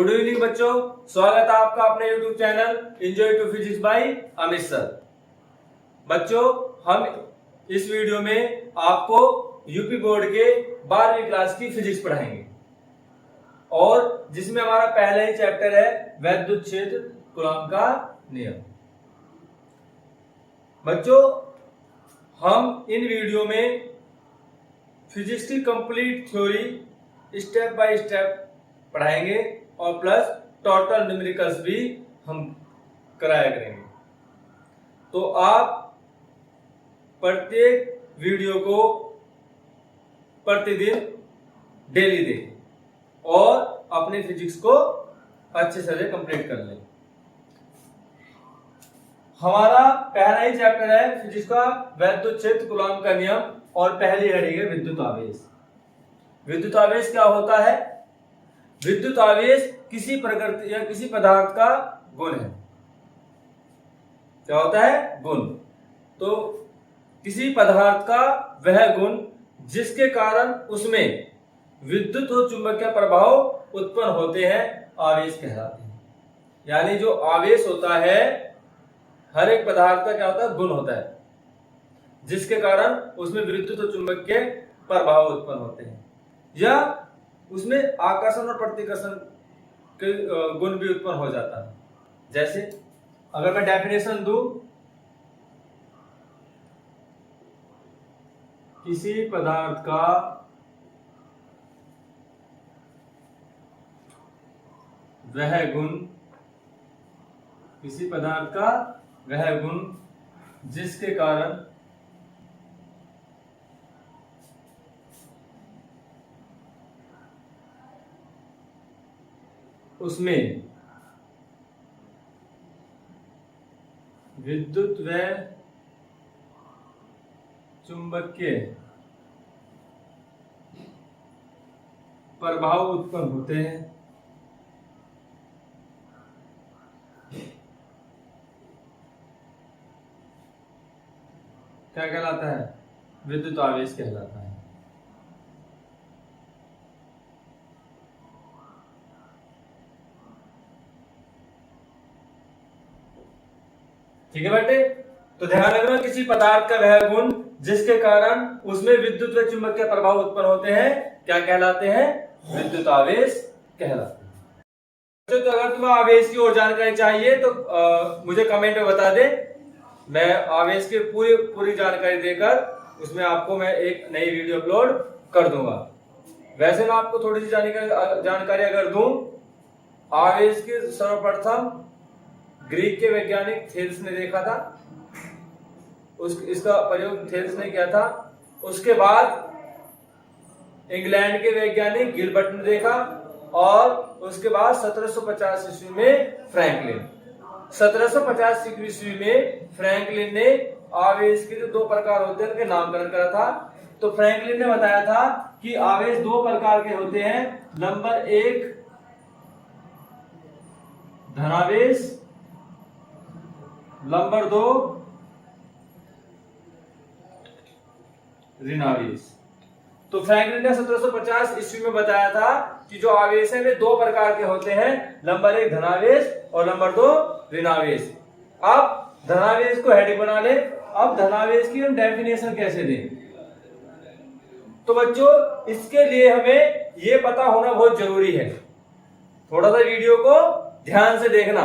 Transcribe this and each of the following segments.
Good evening बच्चों, स्वागत है आपका अपने YouTube channel enjoy to physics by Amit sir. बच्चों, हम इस वीडियो में आपको यूपी बोर्ड के 12वीं क्लास की फिजिक्स पढ़ाएंगे और जिसमें हमारा पहला ही चैप्टर है वैद्युत क्षेत्र कूलॉम का नियम। बच्चों, हम इन वीडियो में फिजिक्स की complete theory step by step पढ़ाएंगे और प्लस टोटल न्यूमेरिकल्स भी हम कराया करेंगे। तो आप प्रत्येक वीडियो को प्रतिदिन डेली देखें और अपने फिजिक्स को अच्छे से कंप्लीट कर लें। हमारा पहला ही चैप्टर है फिजिक्स का वैद्युत क्षेत्र कूलॉम का नियम और पहली हेडिंग है विद्युत आवेश। विद्युत आवेश क्या होता है? विद्युत आवेश किसी प्रकृति या किसी पदार्थ का गुण है। क्या होता है? गुण। तो किसी पदार्थ का वह गुण जिसके कारण उसमें विद्युत और चुंबकीय प्रभाव उत्पन्न होते हैं आवेश कहलाते हैं। यानी जो आवेश होता है हर एक पदार्थ का क्या होता है? गुण होता है जिसके कारण उसमें विद्युत और चुंबकीय प्रभाव उत्पन्न होते हैं या उसमें आकर्षण और प्रतिकर्षण के गुण भी उत्पन्न हो जाता है। जैसे अगर मैं डेफिनेशन दूं, किसी पदार्थ का वह गुण, किसी पदार्थ का वह गुण जिसके कारण उसमें विद्युत व चुंबकीय प्रभाव उत्पन्न होते हैं। क्या कहलाता है? विद्युत आवेश कहलाता है। ठीक है बेटे, तो ध्यान रखना, किसी पदार्थ का वह गुण जिसके कारण उसमें विद्युत व चुंबकीय प्रभाव उत्पन्न होते हैं क्या कहलाते हैं? विद्युत आवेश कहलाते हैं। तो अगर तुम्हें आवेश की और जानकारी चाहिए तो मुझे कमेंट में बता दे। मैं आवेश की पूरी जानकारी देकर उसमें आपको मैं एक नई वीडियो अपलोड कर दूंगा। वैसे मैं आपको थोड़ी सी जानकारी अगर दूं, आवेश की सर्वप्रथम ग्रीक के वैज्ञानिक थेल्स ने देखा था। इसका प्रयोग थेल्स ने किया था। उसके बाद इंग्लैंड के वैज्ञानिक गिलबर्ट ने देखा और उसके बाद 1750 ईस्वी में फ्रैंकलिन। 1750 ईस्वी में फ्रैंकलिन ने आवेश के जो दो प्रकार होते हैं उनके नामकरण करा था। तो फ्रैंकलिन ने बताया था कि आवेश दो प्रकार के होते हैं। नंबर एक धनावेश, नंबर दो ऋणावेश। तो फ्रैंकलिन ने 1750 ईस्वी में बताया था कि जो आवेश है वे दो प्रकार के होते हैं, नंबर एक धनावेश और नंबर दो ऋणावेश। अब धनावेश को हेडिंग बना ले। अब धनावेश की हम डेफिनेशन कैसे दें? तो बच्चों, इसके लिए हमें यह पता होना बहुत जरूरी है। थोड़ा सा वीडियो को ध्यान से देखना,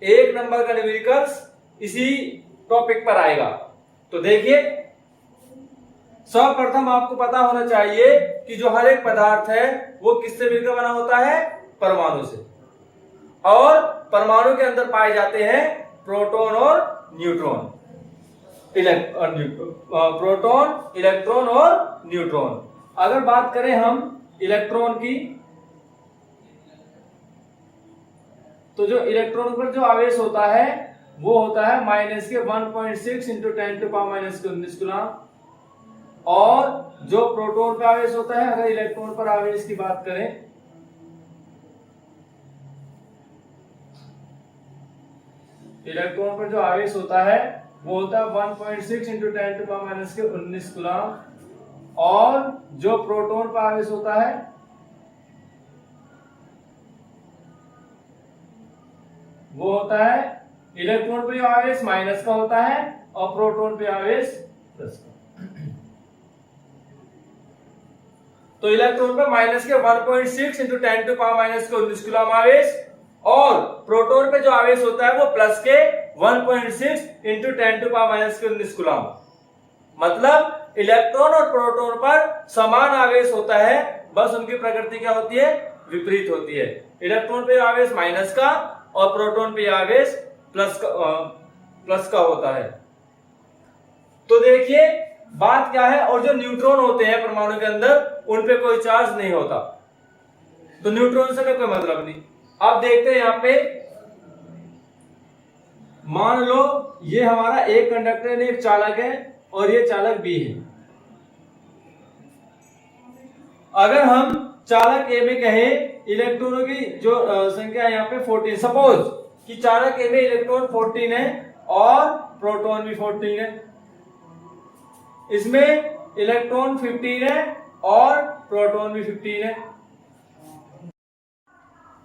1 नंबर का न्यूमेरिकल्स इसी टॉपिक पर आएगा। तो देखिए, सर्वप्रथम आपको पता होना चाहिए कि जो हर एक पदार्थ है वो किससे मिलकर बना होता है? परमाणु से। और परमाणु के अंदर पाए जाते हैं प्रोटॉन और न्यूट्रॉन, प्रोटॉन, इलेक्ट्रॉन और न्यूट्रॉन। अगर बात करें हम इलेक्ट्रॉन की, तो जो इलेक्ट्रॉन पर जो आवेश होता है वो होता है माइनस के 1.6 इंटू 10⁻⁻19 कूलम। और जो प्रोटॉन पर आवेश होता है, अगर इलेक्ट्रॉन पर आवेश की बात करें, इलेक्ट्रॉन पर जो आवेश होता है वो होता है 1.6 इंटू 10⁻⁻19 कूलम। और जो प्रोटॉन पर आवेश होता है वो होता है इलेक्ट्रॉन पे आवेश माइनस का होता है और प्रोटॉन पे आवेश प्लस का। तो इलेक्ट्रॉन पे माइनस के 1.6 इंटू 10 टू पावर माइनस के 19 कूलम आवेश और प्रोटॉन पे जो आवेश होता है वो प्लस के 1.6 इंटू 10 टू पावर माइनस के 19 कूलम। मतलब इलेक्ट्रॉन और प्रोटॉन पर समान आवेश होता है, बस उनकी प्रकृति क्या होती है, विपरीत होती है। इलेक्ट्रॉन पे आवेश माइनस का और प्रोटॉन पे आवेश प्लस का होता है। तो देखिए बात क्या है, और जो न्यूट्रॉन होते हैं परमाणु के अंदर उन पे कोई चार्ज नहीं होता, तो न्यूट्रॉन से कोई मतलब नहीं। अब देखते हैं यहां पे, मान लो ये हमारा एक कंडक्टर एक चालक है और ये चालक बी है। अगर हम चालक ए में कहें इलेक्ट्रॉनों की जो संख्या यहाँ पे 14, सपोज कि चालक ए में इलेक्ट्रॉन 14 है और प्रोटॉन भी 14 है, इसमें इलेक्ट्रॉन 15 है और प्रोटॉन भी 15 है।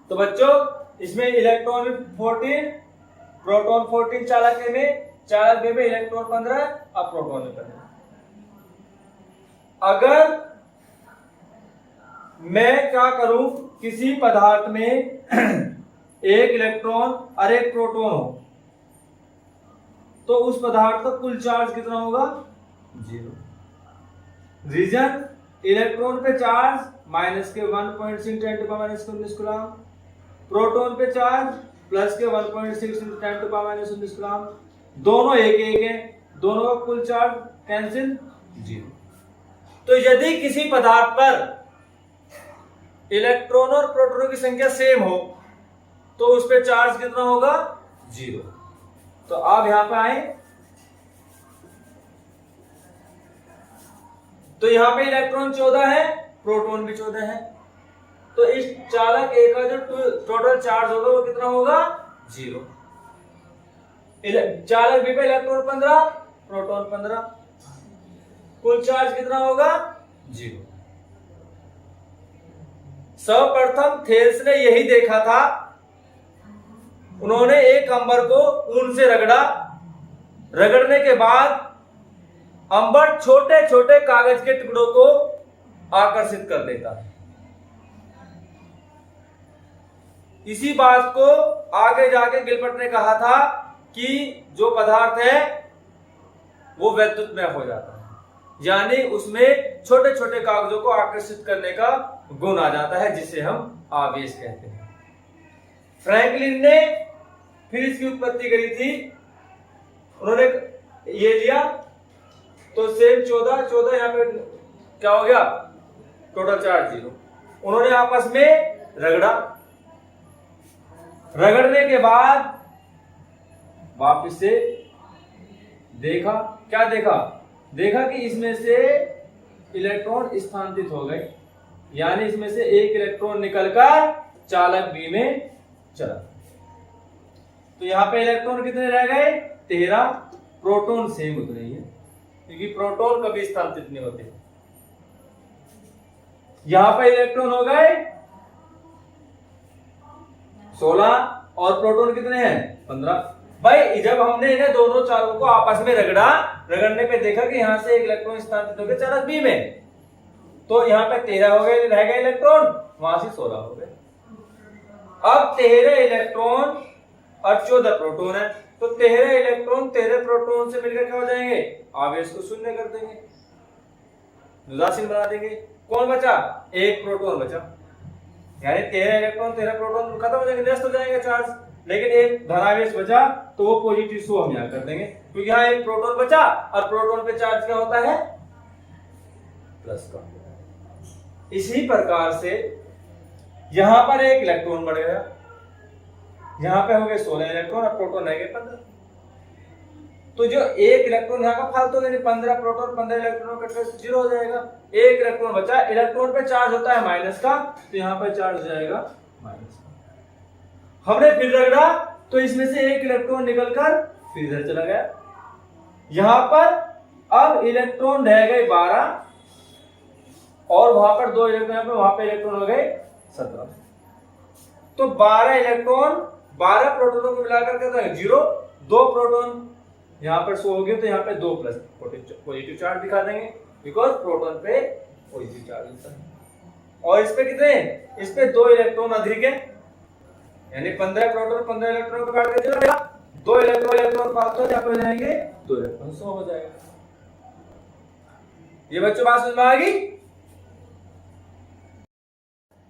तो बच्चों इसमें इलेक्ट्रॉन 14 प्रोटॉन 14 चालक ए में, चालक बी में इलेक्ट्रॉन 15 और प्रोटॉन में 15। अगर मैं क्या करूं, किसी पदार्थ में एक इलेक्ट्रॉन और एक प्रोटॉन हो तो उस पदार्थ का कुल चार्ज कितना होगा, 0। रीजन, इलेक्ट्रॉन पे चार्ज माइनस के 1.6 10 to power minus 19 coulomb, proton पे चार्ज प्लस के 1.6 10 टू पावर माइनस 19 कूलम, दोनों एक एक है, दोनों का कुल चार्ज कैंसिल 0। तो यदि किसी पदार्थ पर इलेक्ट्रॉन और प्रोटॉनों की संख्या सेम हो तो उस पे चार्ज कितना होगा, 0। तो आप यहां पे आए तो यहां पे इलेक्ट्रॉन 14 है, प्रोटॉन भी 14 है, तो इस चालक ए का जो टोटल चार्ज होगा वो कितना होगा, 0। चालक बी पे इलेक्ट्रॉन 15 प्रोटॉन 15, कुल चार्ज कितना होगा, 0। सर्वप्रथम थेल्स ने यही देखा था, उन्होंने एक अंबर को ऊन से रगड़ा, रगड़ने के बाद अंबर छोटे छोटे कागज के टुकड़ों को आकर्षित कर देता है। इसी बात को आगे जाके गिलबर्ट ने कहा था कि जो पदार्थ है वो वैद्युतमय हो जाता है, यानी उसमें छोटे छोटे कागजों को आकर्षित करने का गुण आ जाता है, जिसे हम आवेश कहते हैं। फ्रैंकलिन ने फिर इसकी उत्पत्ति करी थी, उन्होंने ये लिया तो सेम 14 यहाँ पे क्या हो गया, टोटल चार्ज 0। उन्होंने आपस में रगड़ा, रगड़ने के बाद वापस से देखा, क्या देखा, देखा कि इसमें से इलेक्ट्रॉन स्थानांतरित हो गए, यानी इसमें से एक इलेक्ट्रॉन निकलकर चालक बी में चला। तो यहां पे इलेक्ट्रॉन कितने रह गए, 13। प्रोटॉन सेम उतने ही है, क्योंकि प्रोटॉन कभी स्थानांतरित नहीं होते। यहां पे इलेक्ट्रॉन हो गए 16 और प्रोटॉन कितने हैं, 15। भाई जब हमने इन्हें दोनों चालकों को आपस में रगड़ा, रगड़ने पे देखा कि यहां से एक इलेक्ट्रॉन स्थानांतरित हो गया चालक बी में, तो यहाँ पे 13 हो गए, रह गए इलेक्ट्रॉन, वहां से 16 हो गए। अब 13 इलेक्ट्रॉन और 14 प्रोटॉन है, तो 13 इलेक्ट्रॉन 13 प्रोटॉन से मिलकर क्या हो जाएंगे, आवेश को शून्य कर देंगे, उदासीन बना देंगे। कौन बचा, एक प्रोटॉन बचा, यानी 13 इलेक्ट्रॉन 13 प्रोटॉन खत्म हो जाएंगे, नष्ट हो जाएंगे चार्ज, लेकिन एक धनावेश बचा तो वो पॉजिटिव शो हम यहां कर देंगे, क्योंकि यहाँ एक प्रोटॉन बचा और प्रोटॉन पे चार्ज क्या होता है, प्लस का। इसी प्रकार से यहां पर एक इलेक्ट्रॉन बढ़ गया, यहां पे हो गए 16 इलेक्ट्रॉन और प्रोटॉन रह गए 15। तो जो एक इलेक्ट्रॉन यहां का फालतू, यानी 15 प्रोटॉन 15 इलेक्ट्रॉन का 0 हो जाएगा, एक इलेक्ट्रॉन बचा। इलेक्ट्रॉन पे चार्ज होता है माइनस का, तो यहां पर चार्ज हो जाएगा माइनस का। हमने फिर रगड़ा तो इसमें से एक इलेक्ट्रॉन निकलकर फिर इधर चला गया, यहां पर अब इलेक्ट्रॉन रह गए 12 और वहां पर 2 इलेक्ट्रॉन, वहां पे इलेक्ट्रॉन हो गए 17। तो 12 इलेक्ट्रॉन 12 प्रोटोनों को मिलाकर कहता है 0, 2 प्रोटोन यहाँ पर शो हो गए, तो यहाँ पे 2 प्लस पॉजिटिव चार्ज दिखा देंगे, बिकॉज प्रोटोन पे पॉजिटिव चार्ज होता है। और इस पे कितने, इस पे 2 इलेक्ट्रॉन अधिक है, यानी 15 प्रोटॉन 15 इलेक्ट्रॉन को काट के जो रहेगा 2 इलेक्ट्रॉन फालतू यहाँ पे जाएंगे, 2 इलेक्ट्रॉन 100 हो जाएगा। ये बच्चों बात समझ में आ गई?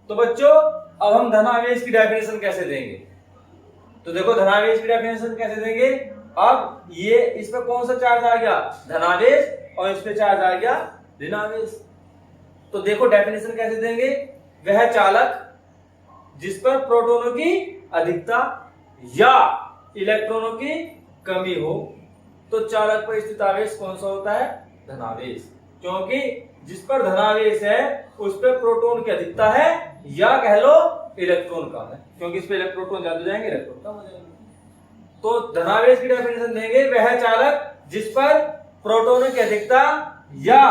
तो बच्चों अब हम धनावेश की डेफिनेशन कैसे देंगे? तो देखो धनावेश की डेफिनेशन कैसे देंगे। अब ये इस पे कौन सा चार्ज आ गया, धनावेश, और इस पे चार्ज आ गया ऋणावेश। तो देखो डेफिनेशन कैसे देंगे, वह चालक जिस पर प्रोटॉनों की अधिकता या इलेक्ट्रॉनों की कमी हो, तो चालक पर स्थित आवेश कौन सा होता है, धनावेश। क्योंकि जिस पर धनावेश है उस पर प्रोटॉन की अधिकता है या कह लो इलेक्ट्रॉन कम है, क्योंकि इस पे प्रोटॉन ज्यादा जाएंगे इलेक्ट्रॉन कम हो जाएंगे। तो धनावेश की डेफिनेशन देंगे, वह चालक जिस पर प्रोटॉनों की अधिकता या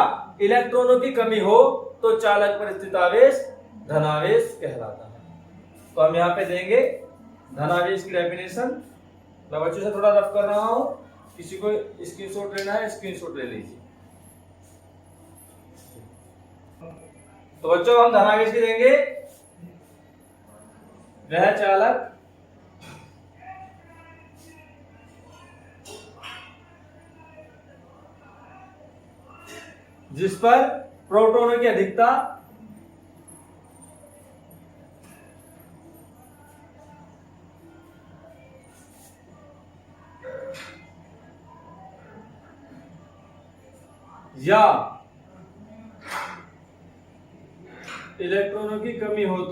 इलेक्ट्रॉनों की कमी हो, तो चालक पर स्थित आवेश धनावेश कहलाता है। तो हम यहाँ पे देंगे धनावेश की डेफिनेशन। मैं बच्चों से थोड़ा रफ कर रहा हूं, किसी को स्क्रीनशॉट लेना है स्क्रीनशॉट ले लीजिए। तो बच्चों हम धनावेश की देंगे, वह चालक जिस पर प्रोटॉनों की अधिकता या इलेक्ट्रॉनों की कमी हो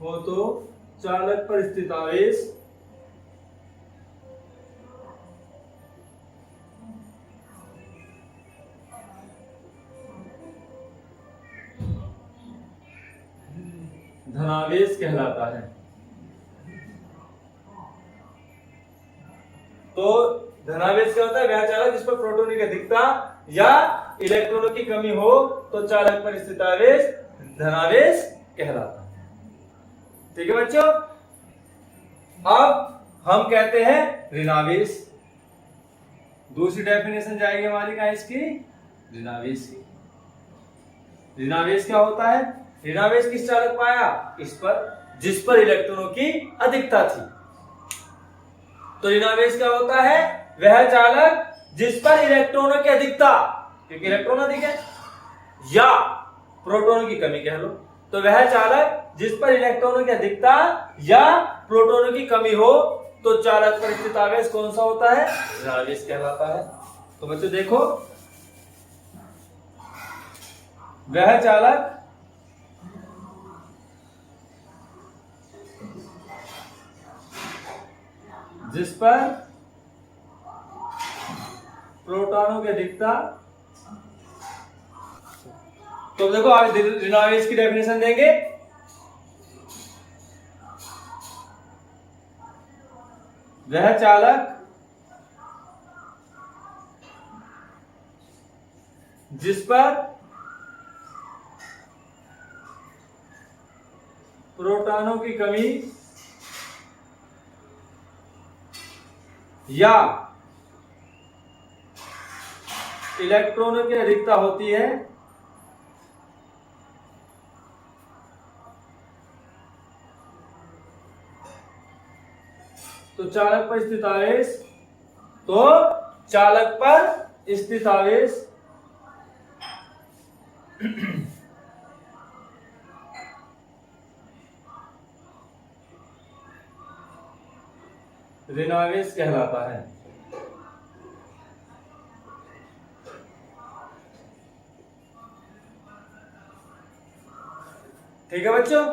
तो चालक पर स्थित आवेश धनावेश कहलाता है। तो धनावेश क्या होता है, वह चालक जिस पर प्रोटॉनों की अधिकता या इलेक्ट्रॉनों की कमी हो, तो चालक पर स्थित आवेश धनावेश कहलाता है। ठीक है बच्चों, अब हम कहते हैं ऋणावेश। दूसरी डेफिनेशन जाएगी हमारी का इसकी, ऋणावेश की। ऋणावेश क्या होता है, ऋणावेश किस चालक पाया, इस पर जिस पर इलेक्ट्रॉनों की अधिकता थी। तो ऋणावेश क्या होता है, वह चालक जिस पर इलेक्ट्रॉनों की अधिकता, क्योंकि इलेक्ट्रॉन अधिक है, या प्रोटॉनों की कमी कह लो, तो वह चालक जिस पर इलेक्ट्रॉनों की अधिकता या प्रोटॉनों की कमी हो, तो चालक पर स्थित आवेश कौन सा होता है, ऋणावेश कहलाता है। तो बच्चों देखो, वह चालक जिस पर प्रोटॉनों की अधिकता, तो देखो आज ऋणावेश की डेफिनेशन देंगे, वह चालक जिस पर प्रोटॉनों की कमी या इलेक्ट्रॉनों की अधिकता होती है, तो चालक पर स्थित आवेश, तो चालक पर स्थित आवेश ऋणावेश कहलाता है। ठीक है बच्चों।